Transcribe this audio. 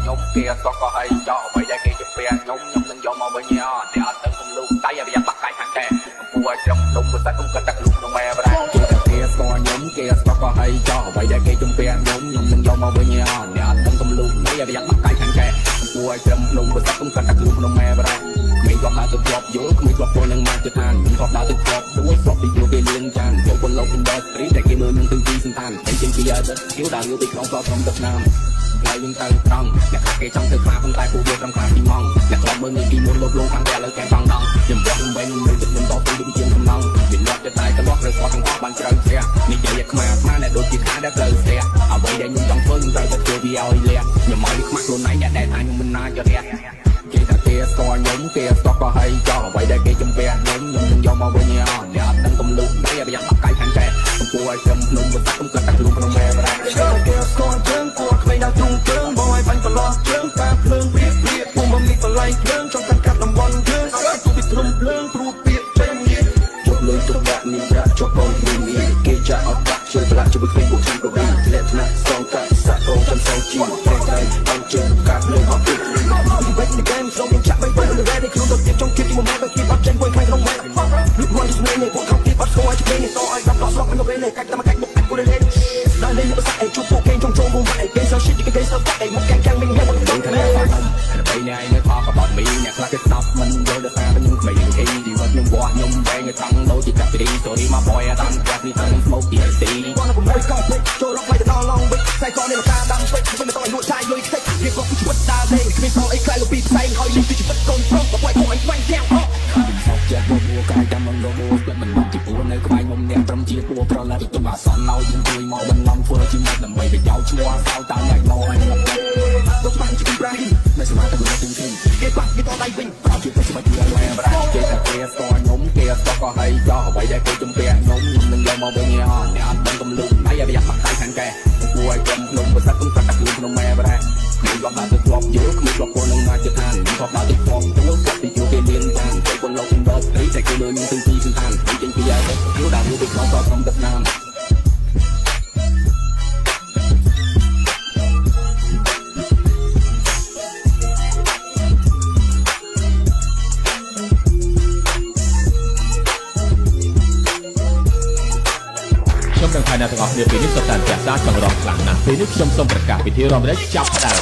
nhúng kia có hay cho vậy để kia chụp bè nhúngនឹងយកមកវិញអត់តែអត់ទាំងកំលូកដៃឲ្យវាបាក់កាយខាងកែពួយត្រឹមលំមិនសាច់គុំក៏តាក់លូកក្នុងម៉ែប្រែគេតែkiaស្គាល់ញុំគេស្គាល់ក៏ហើយចោអ្វីដែលគេជំពាក់ញុំនឹងយកមកវិញអត់តែអត់ទាំងកំលូកដៃឲ្យវាបាក់កាយខាងកែពួយត្រឹមលំមិនសាច់គុំក៏តាក់លូកក្នុងម៉ែប្រែគ្មានគាត់ដើរទៅជាប់យល់គ្មានគាត់ពលនឹងមកទៅឋានមានគាត់ដើរទៅជាប់ដួលស្របពីយល់គេលៀងចានចូលពលលោក industry តែគេមើលនឹងទិញទីសន្តានតែជាងពីអត់គេដើរយល់ពីក្នុងសតក្រុមទឹកណាមហើយយើងទៅត្រង់អ្នកគេចង់ទៅខ្លាប៉ុន្តែពួកវាត្រង់ខ្លាពីម៉ងអ្នកខ្លំមើលនឹងពីមុនលោកលងខាងតែលើកែផងដងខ្ញុំបោះមិនបែងមិនទឹកមិនតទៅដូចជាកំណងវាលាត់ទៅតែកន្លោះឬគាត់ទាំងអស់បានច្រើនស្ទះនិយាយឲ្យខ្មាស់ខ្មាស់អ្នកដូចជាខ្លាដែលត្រូវស្ទះអ្វីដែលខ្ញុំចង់ធ្វើខ្ញុំត្រូវតែធ្វើវាឲ្យលះខ្ញុំមកនេះខ្មាស់ខ្លួនឯងដែលថាខ្ញុំមិនណាចរះគេថាគេស្គាល់ខ្ញុំគេស្គាល់ក៏ហើយចោលអ្វីដែលគេជំពាក់ខ្ញុំនឹងយកមកវិញអត់អ្នកអត់ដឹងកំលុកដៃឲ្យយ៉ាងបាក់កាយខាងកែគួរឲ្យត្រឹមភ្នំមិនតាក់ខ្ញុំក៏តាក់ខ្លួនក្នុងម៉ែប្រែគេស្គាល់ជើងគួរក្មេងដល់ទ្រូងជើងបងឲ្យបាញ់ប្រឡោះជើងតាភ្លើងព្រៀបពុំមិនមានបល័យភ្លើងចង់កាត់តំបន់ជើងឲ្យទូពីទ្រុំភ្លើងព្រួតពាកចេញនេះជប់លុយទុកដាក់នេះប្រាក់ជាប់បងព្រីមីគេចាក់អត់ដាក់ជើងប្រឡាក់ជួយក្មេងពួកខ្ញុំក៏បានលក្ខណៈសងកាក់សាក់រងចំសងជីតែតែបានជើងកាត់លើអត់ពីវិញในเกมส่งยังจับไม่ไหวเลยแร่ในครูตัวเจ็บจงคิดที่มันมาแบบคิดบัดเจนไว้ใครต้องแม่ลุกวันที่สุดในพวกเขาคิดบัดโซ่จะเป็นต่อไอ้รับหลอกล็อกมันก็เป็นเลยใครจะมาแข่งบุกไอ้กูได้เล่นได้เล่นภาษาไอ้ชุบพวกเกมจงโจมวงไอ้เกมเซอร์ชิดที่เกมเซอร์ไอ้มุกแกงแกงไม่ให้มันต้องแม่ไปในไอ้พ่อกับบอกมีเนี่ยคลาสสิกซับมันโดนเดือดฟ้าเป็นยังไม่ยังที่ดีกว่ายังวอดยังแดงยังทั้งโดนจิตจับไปดีตัวนี้มาบ่อยตั้งจากนี้ตั้งสโมกที่สีตอนนั้นผมไม่ก้าวไปโจล็อกไปแต่นอนลองไปใส่ก้อนในราคาดังไปไม่ต้องไอ้หัวใจเลยเรียกว่าชีวิตดาเด้งไม่ต้องไอ้ใครก็ปีใส่คอยลิ้นชีวิตคนพร้อมกับไว้ของไอ้แฟนแก้วจะบัวกายจำมันโดนบัวเปลี่ยนมันมันที่บัวในกระบายนมเนี่ยประจีบัวเพราะแล้วตัวมาสอนเรายังคุยมองมันลำเฟื่อที่มันลำไปไปยาวชัวสาวตาใหญ่น้อยตัวสบายจะเป็นไรไม่สบายแต่ดูตึงทึ่งเก็บปักเก็บต่อได้วิ่งเราคิดว่าจะมาเกี่ยวแหวนเก็บแต่เกสก่อนนมเกสก็ให้ย่อไว้ได้เกจมเปียนมหนึ่งเรามาเป็นเนี่ยเนี่ยอันเป็นกำลุกไม่อยากไปอยากปักใจแข็งแก่กลัวจมลงบนสัตว์ต้องตัดตะกุนลงแม่ไปได้มีความน่าจะกรอบเยอะมีความคนลงมาจะทานมีความน่าจะกรอบตัวสัตว์ที่อยู่เป็นเลี้ยงจานใจคนเราเป็นบอสแต่กูเลยยังตึงที่สุดทานไม่จริงพี่ยาเดี๋ยวด่าดูไปน้องก็ทำแบบน้ำខ្ញុំនឹងថៃណាទាំងអស់គ្នាពេលនេះសុទ្ធតែចាក់សារចង់រងខ្លាំងណាស់ពេលនេះខ្ញុំសូមប្រកាសពិធីរំលែកចាប់ផ្ដើម